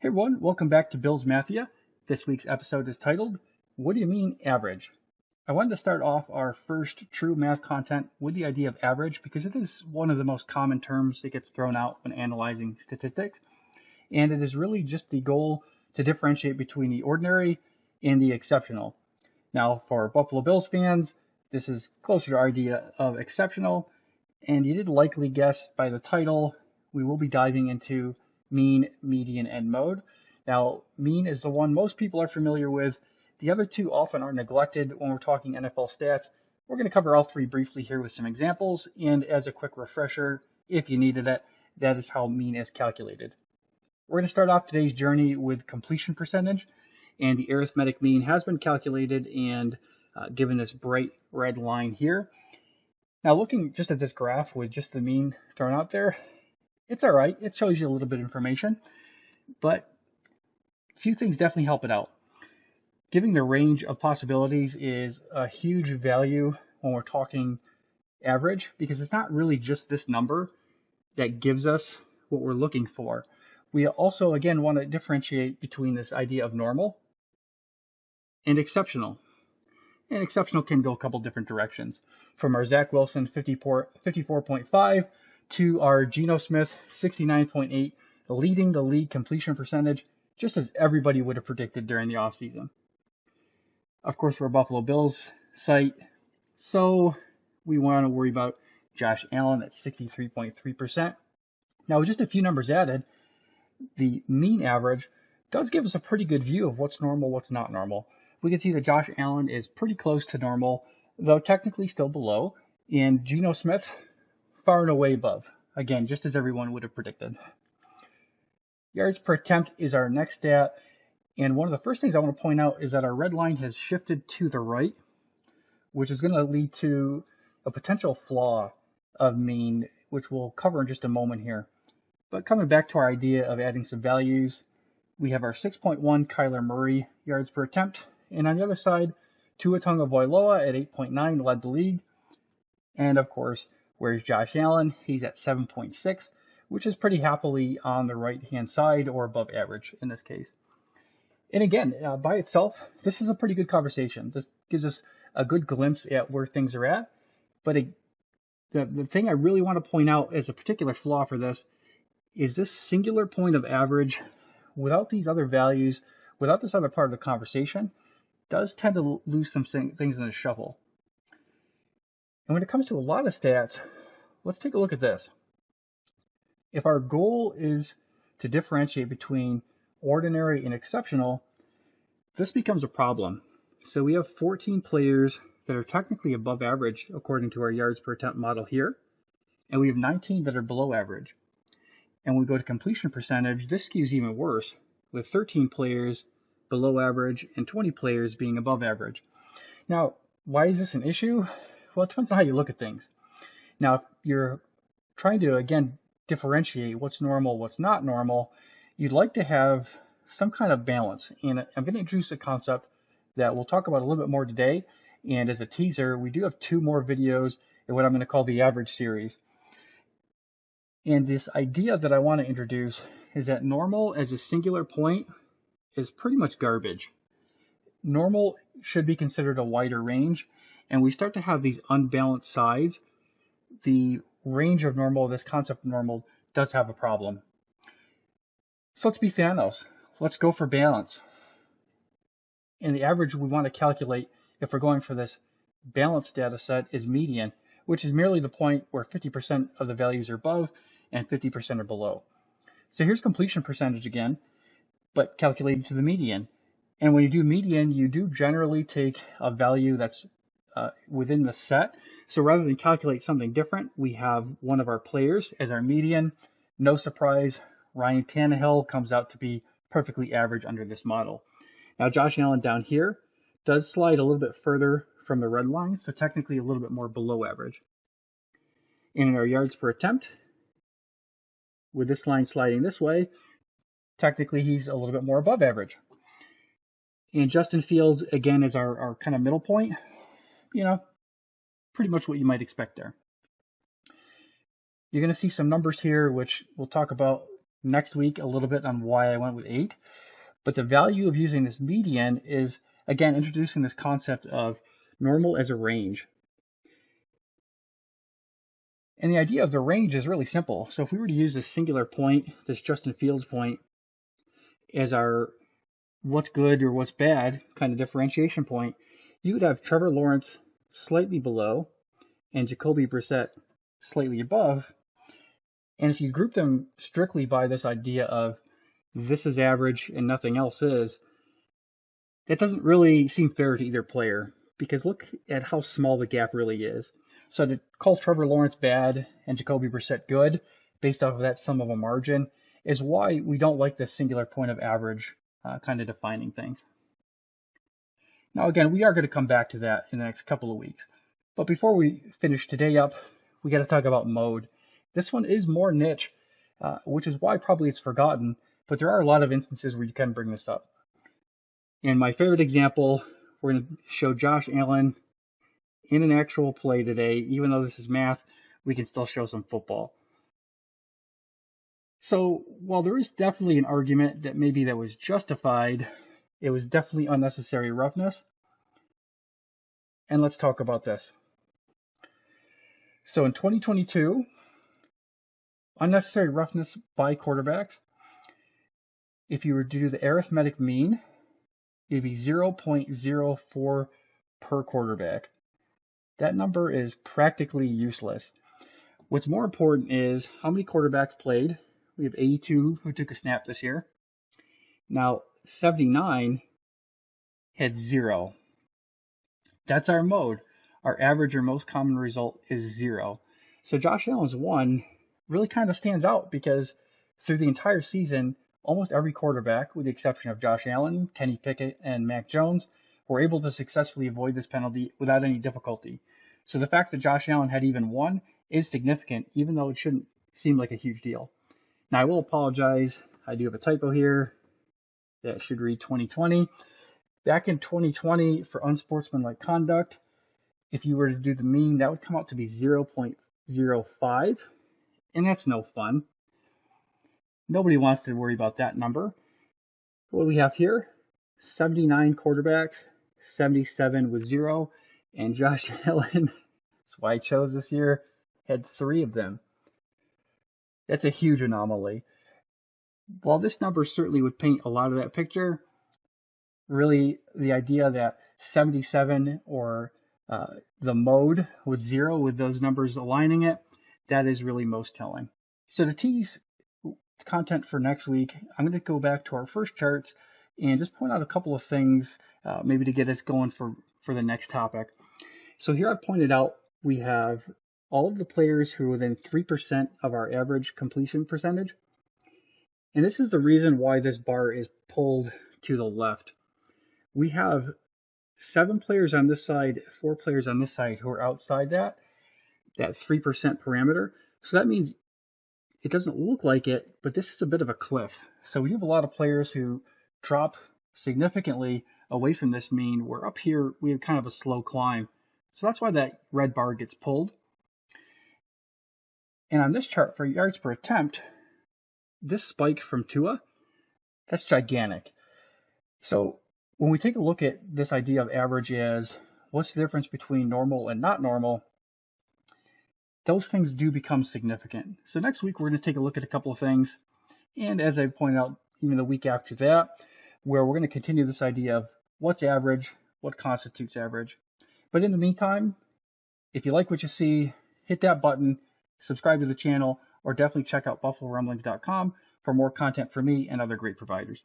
Hey everyone, welcome back to Bill's Mathia. This week's episode is titled, What Do You Mean Average? I wanted to start off our first true math content with the idea of average because it is one of the most common terms that gets thrown out when analyzing statistics. And it is really just the goal to differentiate between the ordinary and the exceptional. Now, for Buffalo Bills fans, this is closer to our idea of exceptional. And you did likely guess by the title, we will be diving into mean, median, and mode. Now, mean is the one most people are familiar with. The other two often are neglected when we're talking NFL stats. We're going to cover all three briefly here with some examples. And as a quick refresher, if you needed it, that is how mean is calculated. We're going to start off today's journey with completion percentage. And the arithmetic mean has been calculated and given this bright red line here. Now, looking just at this graph with just the mean thrown out there, it's all right. It shows you a little bit of information, but a few things definitely help it out. Giving the range of possibilities is a huge value when we're talking average because it's not really just this number that gives us what we're looking for. We also, again, want to differentiate between this idea of normal and exceptional. And exceptional can go a couple different directions. From our Zach Wilson 54.5 to our Geno Smith 69.8, leading the league completion percentage, just as everybody would have predicted during the offseason. Of course, we're a Buffalo Bills site, so we want to worry about Josh Allen at 63.3%. Now, with just a few numbers added, the mean average does give us a pretty good view of what's normal, what's not normal. We can see that Josh Allen is pretty close to normal, though technically still below, and Geno Smith far and away above. Again, just as everyone would have predicted. Yards per attempt is our next stat, and one of the first things I want to point out is that our red line has shifted to the right, which is going to lead to a potential flaw of mean, which we'll cover in just a moment here. But coming back to our idea of adding some values, we have our 6.1 Kyler Murray yards per attempt, and on the other side, Tua Tagovailoa at 8.9 led the league. And of course, where's Josh Allen? He's at 7.6, which is pretty happily on the right-hand side or above average in this case. And again, by itself, this is a pretty good conversation. This gives us a good glimpse at where things are at. But the thing I really want to point out as a particular flaw for this is this singular point of average without these other values, without this other part of the conversation, does tend to lose some things in the shuffle. And when it comes to a lot of stats, let's take a look at this. If our goal is to differentiate between ordinary and exceptional, this becomes a problem. So we have 14 players that are technically above average according to our yards per attempt model here, and we have 19 that are below average. And when we go to completion percentage, this skews even worse, with 13 players below average and 20 players being above average. Now, why is this an issue? Well, it depends on how you look at things. Now, if you're trying to, again, differentiate what's normal, what's not normal, you'd like to have some kind of balance. And I'm going to introduce a concept that we'll talk about a little bit more today. And as a teaser, we do have 2 more videos in what I'm going to call the average series. And this idea that I want to introduce is that normal as a singular point is pretty much garbage. Normal should be considered a wider range, and we start to have these unbalanced sides. The range of normal, this concept of normal, does have a problem. So let's be Thanos. Let's go for balance. And the average we want to calculate, if we're going for this balanced data set, is median, which is merely the point where 50% of the values are above and 50% are below. So here's completion percentage again, but calculated to the median. And when you do median, you do generally take a value that's within the set. So rather than calculate something different, we have one of our players as our median. No surprise, Ryan Tannehill comes out to be perfectly average under this model. Now, Josh Allen down here does slide a little bit further from the red line, so technically a little bit more below average. And in our yards per attempt, with this line sliding this way, technically he's a little bit more above average. And Justin Fields, again, is our kind of middle point. You know, pretty much what you might expect there. You're going to see some numbers here, which we'll talk about next week a little bit on why I went with 8. But the value of using this median is, again, introducing this concept of normal as a range. And the idea of the range is really simple. So if we were to use this singular point, this Justin Fields point, as our what's good or what's bad kind of differentiation point, you would have Trevor Lawrence slightly below and Jacoby Brissett slightly above. And if you group them strictly by this idea of this is average and nothing else is, that doesn't really seem fair to either player, because look at how small the gap really is. So to call Trevor Lawrence bad and Jacoby Brissett good based off of that sum of a margin is why we don't like this singular point of average kind of defining things. Now again, we are going to come back to that in the next couple of weeks. But before we finish today up, we got to talk about mode. This one is more niche, which is why probably it's forgotten, but there are a lot of instances where you can bring this up. And my favorite example, we're going to show Josh Allen in an actual play today. Even though this is math, we can still show some football. So while there is definitely an argument that maybe that was justified, it was definitely unnecessary roughness. And let's talk about this. So in 2022, unnecessary roughness by quarterbacks, if you were to do the arithmetic mean, it'd be 0.04 per quarterback. That number is practically useless. What's more important is how many quarterbacks played. We have 82 who took a snap this year. Now, 79 had 0. That's our mode. Our average or most common result is 0. So Josh Allen's 1 really kind of stands out because through the entire season, almost every quarterback, with the exception of Josh Allen, Kenny Pickett, and Mac Jones, were able to successfully avoid this penalty without any difficulty. So the fact that Josh Allen had even 1 is significant, even though it shouldn't seem like a huge deal. Now, I will apologize. I do have a typo here. That should read 2020. Back in 2020, for unsportsmanlike conduct, if you were to do the mean, that would come out to be 0.05, and that's no fun. Nobody wants to worry about that number. What do we have here? 79 quarterbacks, 77 with 0, and Josh Allen, that's why I chose this year, had 3 of them. That's a huge anomaly. While this number certainly would paint a lot of that picture, really the idea that 77 or the mode with 0 with those numbers aligning it, that is really most telling. So to tease content for next week, I'm going to go back to our first charts and just point out a couple of things maybe to get us going for the next topic. So here I've pointed out we have all of the players who are within 3% of our average completion percentage. And this is the reason why this bar is pulled to the left. We have 7 players on this side, 4 players on this side who are outside that 3% parameter. So that means it doesn't look like it, but this is a bit of a cliff. So we have a lot of players who drop significantly away from this mean, where up here we have kind of a slow climb. So that's why that red bar gets pulled. And on this chart for yards per attempt, this spike from Tua, that's gigantic. So when we take a look at this idea of average as what's the difference between normal and not normal, those things do become significant. So next week, we're going to take a look at a couple of things. And as I pointed out, even the week after that, where we're going to continue this idea of what's average, what constitutes average. But in the meantime, if you like what you see, hit that button, subscribe to the channel, or definitely check out buffalorumblings.com for more content from me and other great providers.